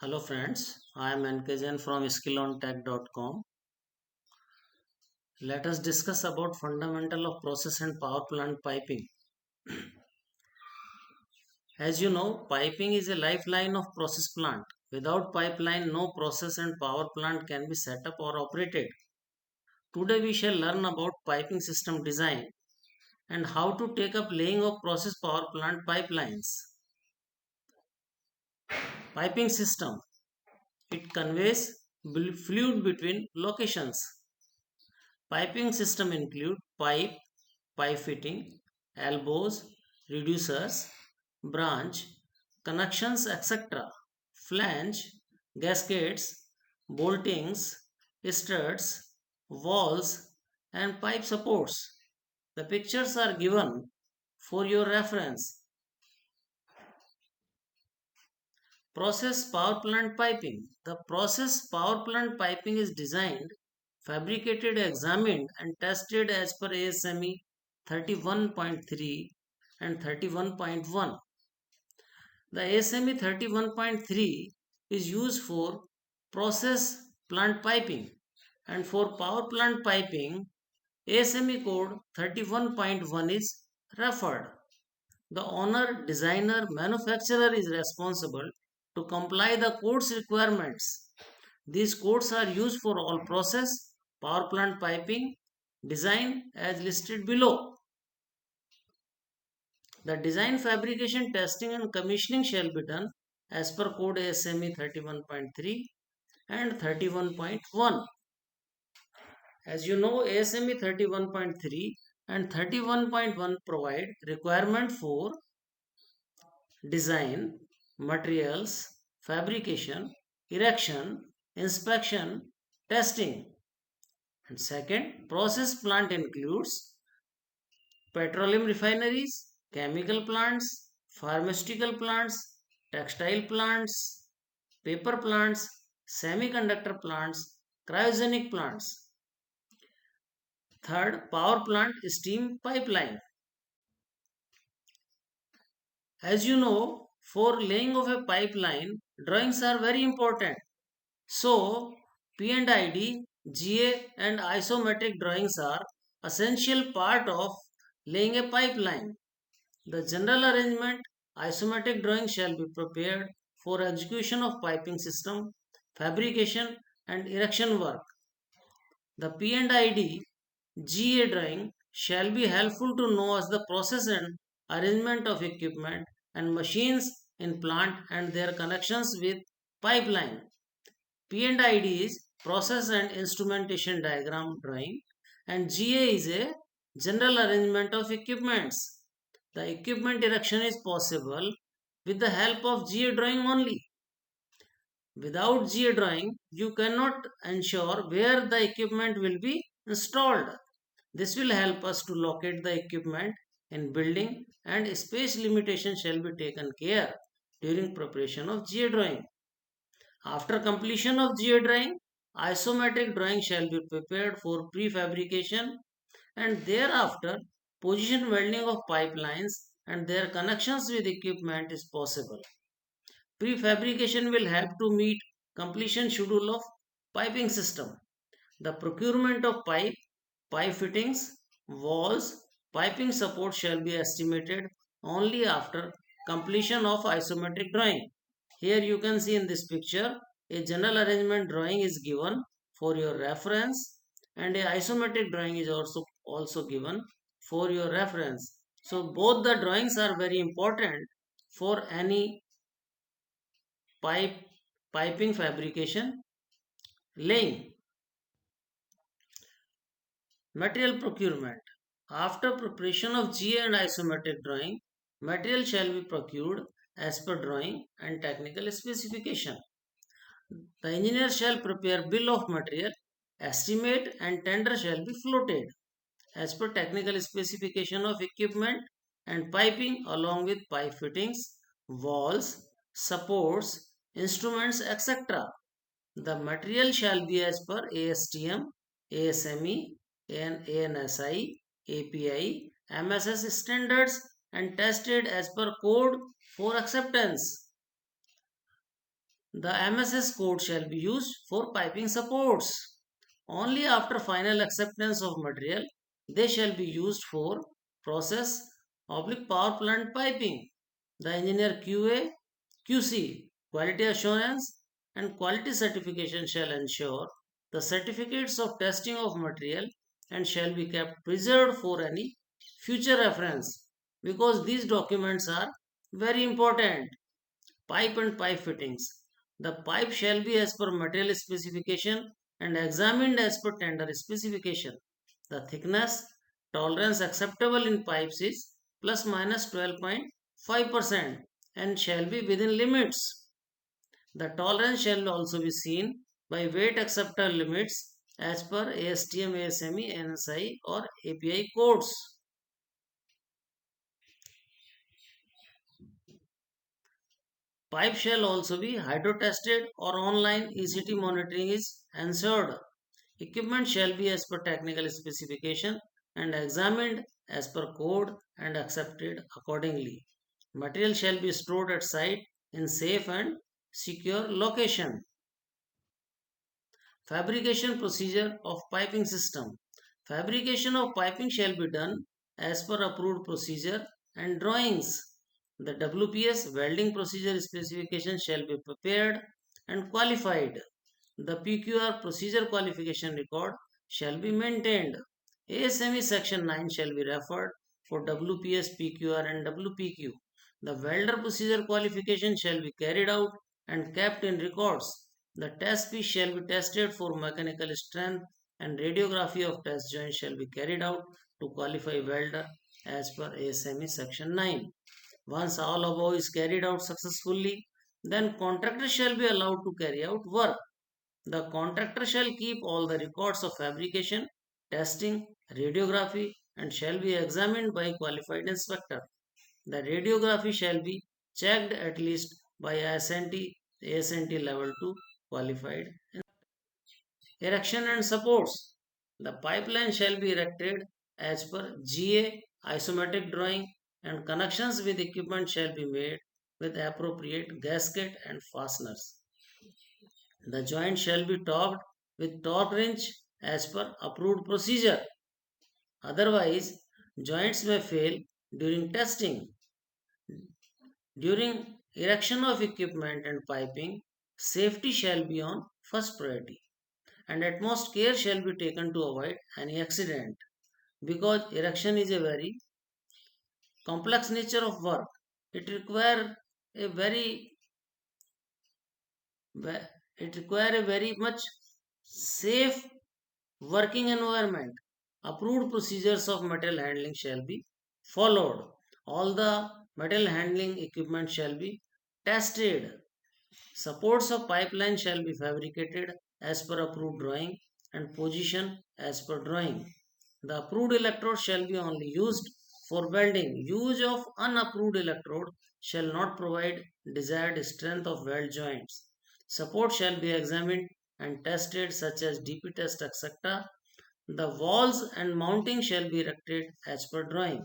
Hello friends, I am NK from skillontech.com. Let us discuss about fundamental of process and power plant piping. As you know, piping is a lifeline of process plant. Without pipeline, no process and power plant can be set up or operated. Today we shall learn about piping system design and how to take up laying of process power plant pipelines. Piping system. It conveys fluid between locations. Piping system include pipe fitting, elbows, reducers, branch, connections, etc., flange, gaskets, boltings, studs, walls, and pipe supports. The pictures are given for your reference. Process power plant piping. The process power plant piping is designed, fabricated, examined, and tested as per ASME 31.3 and 31.1. The ASME 31.3 is used for process plant piping, and for power plant piping, ASME code 31.1 is referred. The owner, designer, manufacturer is responsible to comply the code's requirements. These codes are used for all process, power plant piping, design as listed below. The design, fabrication, testing and commissioning shall be done as per code ASME 31.3 and 31.1. As you know, ASME 31.3 and 31.1 provide requirement for design, materials, fabrication, erection, inspection, testing. And second, process plant includes petroleum refineries, chemical plants, pharmaceutical plants, textile plants, paper plants, semiconductor plants, cryogenic plants. Third, power plant steam pipeline. As you know, for laying of a pipeline, drawings are very important. So, P&ID, GA and isometric drawings are essential part of laying a pipeline. The general arrangement, isometric drawing shall be prepared for execution of piping system, fabrication and erection work. The P&ID, GA drawing shall be helpful to know as the process and arrangement of equipment and machines in plant and their connections with pipeline. P&ID is process and instrumentation diagram drawing and GA is a general arrangement of equipments. The equipment erection is possible with the help of GA drawing only. Without GA drawing, you cannot ensure where the equipment will be installed. This will help us to locate the equipment in building and space limitation shall be taken care during preparation of GA drawing. After completion of GA drawing, isometric drawing shall be prepared for prefabrication and thereafter position welding of pipelines and their connections with equipment is possible. Prefabrication will help to meet completion schedule of piping system. The procurement of pipe fittings, walls, piping support shall be estimated only after completion of isometric drawing. Here you can see in this picture a general arrangement drawing is given for your reference and a isometric drawing is also given for your reference. So both the drawings are very important for any pipe piping fabrication laying. Material procurement. After preparation of GA and isometric drawing, material shall be procured as per drawing and technical specification. The engineer shall prepare bill of material, estimate and tender shall be floated as per technical specification of equipment and piping along with pipe fittings, walls, supports, instruments, etc. The material shall be as per ASTM, ASME, ANSI, API, MSS standards and tested as per code for acceptance. The MSS code shall be used for piping supports. Only after final acceptance of material, they shall be used for process oblique power plant piping. The engineer QA, QC, quality assurance and quality certification shall ensure the certificates of testing of material and shall be kept preserved for any future reference because these documents are very important. Pipe and pipe fittings. The pipe shall be as per material specification and examined as per tender specification. The thickness tolerance acceptable in pipes is plus minus 12.5% and shall be within limits. The tolerance shall also be seen by weight acceptable limits as per ASTM, ASME, NSI or API codes. Pipe shall also be hydro-tested or online ECT monitoring is ensured. Equipment shall be as per technical specification and examined as per code and accepted accordingly. Material shall be stored at site in safe and secure location. Fabrication procedure of piping system. Fabrication of piping shall be done as per approved procedure and drawings. The WPS welding procedure specification shall be prepared and qualified. The PQR procedure qualification record shall be maintained. ASME section 9 shall be referred for WPS, PQR and WPQ. The welder procedure qualification shall be carried out and kept in records. The test piece shall be tested for mechanical strength and radiography of test joint shall be carried out to qualify welder as per ASME section 9. Once all above is carried out successfully, then contractor shall be allowed to carry out work. The contractor shall keep all the records of fabrication, testing, radiography and shall be examined by qualified inspector. The radiography shall be checked at least by ASNT level 2 qualified. Erection and supports. The pipeline shall be erected as per GA isometric drawing and connections with equipment shall be made with appropriate gasket and fasteners. The joint shall be torqued with torque wrench as per approved procedure. Otherwise, joints may fail during testing. During erection of equipment and piping, safety shall be on first priority and utmost care shall be taken to avoid any accident because erection is a very complex nature of work. It requires a very it require a very much safe working environment. Approved procedures of material handling shall be followed. All the material handling equipment shall be tested. Supports of pipeline shall be fabricated as per approved drawing and position as per drawing. The approved electrode shall be only used for welding. Use of unapproved electrode shall not provide desired strength of weld joints. Support shall be examined and tested such as DP test etc. The walls and mounting shall be erected as per drawing.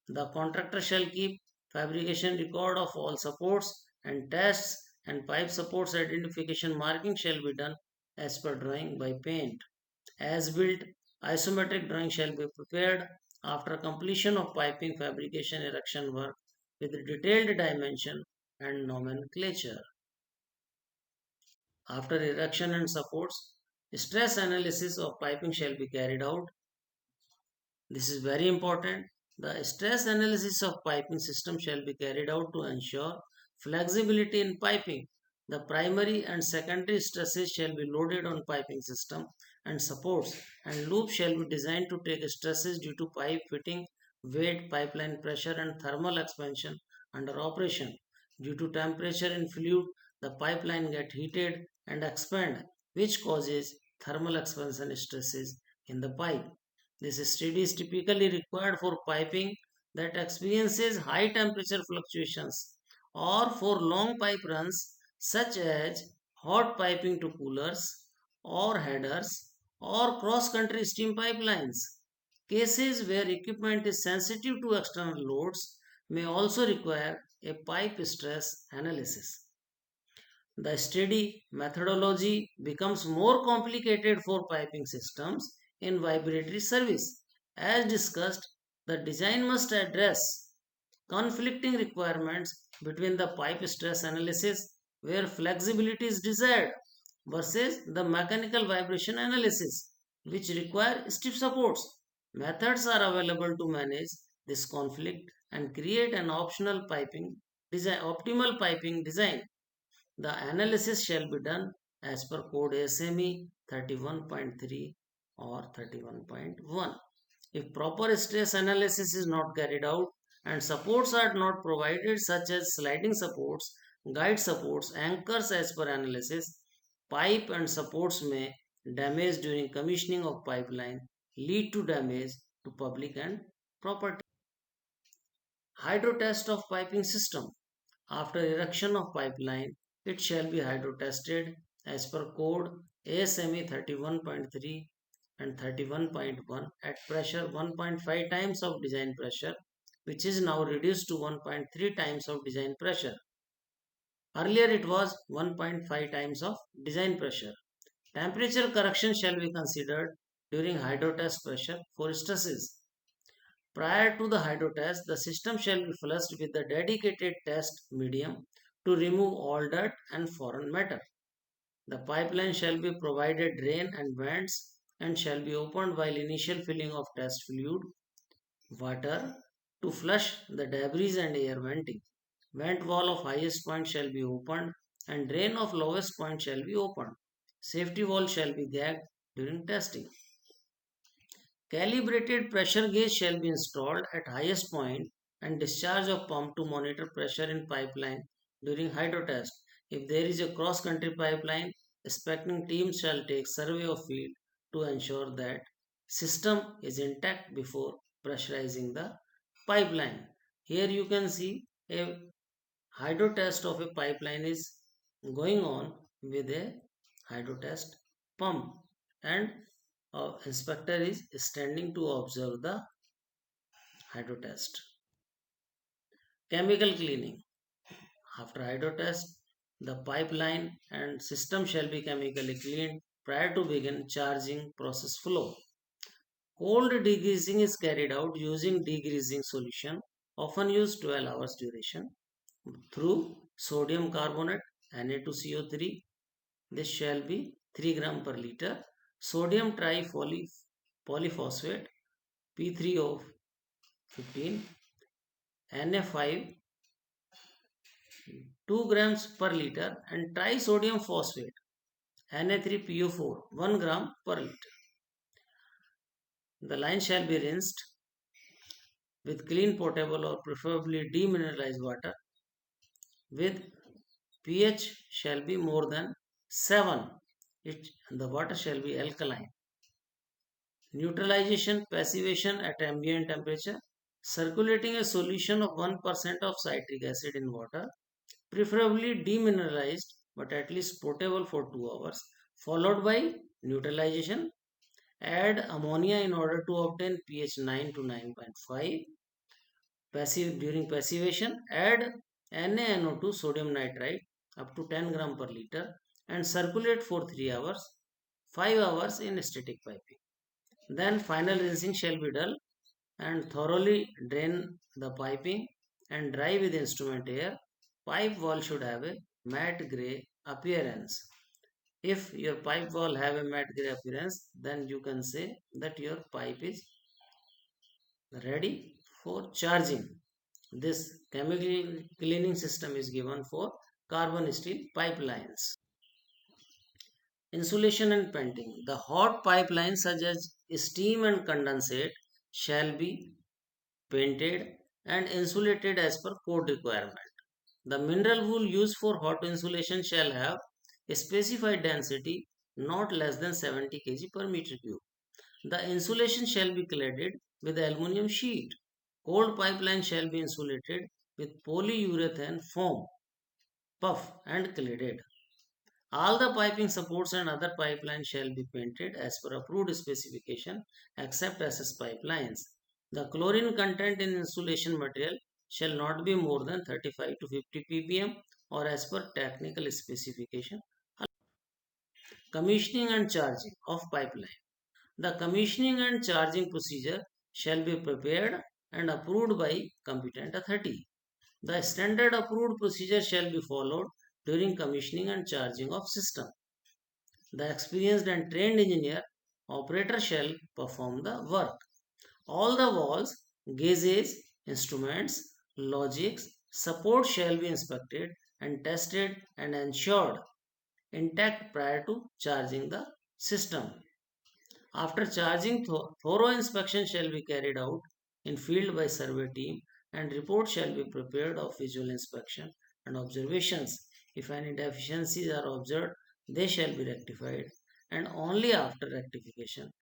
The contractor shall keep fabrication record of all supports and tests and pipe supports identification marking shall be done as per drawing by paint. As built, isometric drawing shall be prepared after completion of piping fabrication erection work with detailed dimension and nomenclature. After erection and supports, stress analysis of piping shall be carried out. This is very important. The stress analysis of piping system shall be carried out to ensure flexibility in piping. The primary and secondary stresses shall be loaded on piping system and supports and loops shall be designed to take stresses due to pipe fitting, weight, pipeline pressure and thermal expansion under operation. Due to temperature in fluid, the pipeline get heated and expand which causes thermal expansion stresses in the pipe. This study is typically required for piping that experiences high temperature fluctuations or for long pipe runs such as hot piping to coolers or headers or cross-country steam pipelines. Cases where equipment is sensitive to external loads may also require a pipe stress analysis. The study methodology becomes more complicated for piping systems in vibratory service. As discussed, the design must address conflicting requirements between the pipe stress analysis, where flexibility is desired, versus the mechanical vibration analysis, which require stiff supports. Methods are available to manage this conflict and create an optimal piping design. The analysis shall be done as per code SME 31.3 or 31.1. If proper stress analysis is not carried out and supports are not provided, such as sliding supports, guide supports, anchors as per analysis, pipe and supports may damage during commissioning of pipeline, lead to damage to public and property. Hydro test of piping system. After erection of pipeline, it shall be hydro-tested as per code ASME 31.3 and 31.1 at pressure 1.5 times of design pressure, which is now reduced to 1.3 times of design pressure. Earlier it was 1.5 times of design pressure. Temperature correction shall be considered during hydro test pressure for stresses. Prior to the hydro test, the system shall be flushed with the dedicated test medium to remove all dirt and foreign matter. The pipeline shall be provided drain and vents and shall be opened while initial filling of test fluid, water to flush the debris and air venting. Vent wall of highest point shall be opened and drain of lowest point shall be opened. Safety valve shall be gagged during testing. Calibrated pressure gauge shall be installed at highest point and discharge of pump to monitor pressure in pipeline during hydro test. If there is a cross-country pipeline, inspecting team shall take survey of field to ensure that system is intact before pressurizing the pipeline. Here you can see a hydro test of a pipeline is going on with a hydro test pump, and inspector is standing to observe the hydro test. Chemical cleaning. After hydro test, the pipeline and system shall be chemically cleaned prior to begin charging process flow. Cold degreasing is carried out using degreasing solution, often used 12 hours duration, through sodium carbonate Na2CO3. This shall be 3 gram per liter. Sodium tripolyphosphate P3O 15, Na5 2 grams per liter, and trisodium phosphate Na3PO4 1 gram per liter. The line shall be rinsed with clean potable or preferably demineralized water with pH shall be more than 7. The water shall be alkaline. Neutralization passivation at ambient temperature. Circulating a solution of 1% of citric acid in water, preferably demineralized but at least potable for 2 hours, followed by neutralization. Add ammonia in order to obtain pH 9 to 9.5. During passivation, add NaNO2 sodium nitrite up to 10 gram per liter and circulate for 3 hours, 5 hours in static piping. Then final rinsing shall be done and thoroughly drain the piping and dry with instrument air. Pipe wall should have a matte grey appearance. If your pipe wall have a matte grey appearance, then you can say that your pipe is ready for charging. This chemical cleaning system is given for carbon steel pipelines. Insulation and painting. The hot pipelines such as steam and condensate shall be painted and insulated as per code requirement. The mineral wool used for hot insulation shall have a specified density not less than 70 kg per meter cube. The insulation shall be cladded with aluminum sheet. Cold pipeline shall be insulated with polyurethane foam, puff and cladded. All the piping supports and other pipelines shall be painted as per approved specification except SS pipelines. The chlorine content in insulation material shall not be more than 35 to 50 ppm or as per technical specification. Commissioning and charging of pipeline. The commissioning and charging procedure shall be prepared and approved by competent authority. The standard approved procedure shall be followed during commissioning and charging of system. The experienced and trained engineer operator shall perform the work. All the valves, gauges, instruments, logics, support shall be inspected and tested and ensured intact prior to charging the system. After charging, thorough inspection shall be carried out in field by survey team and report shall be prepared of visual inspection and observations. If any deficiencies are observed, they shall be rectified and only after rectification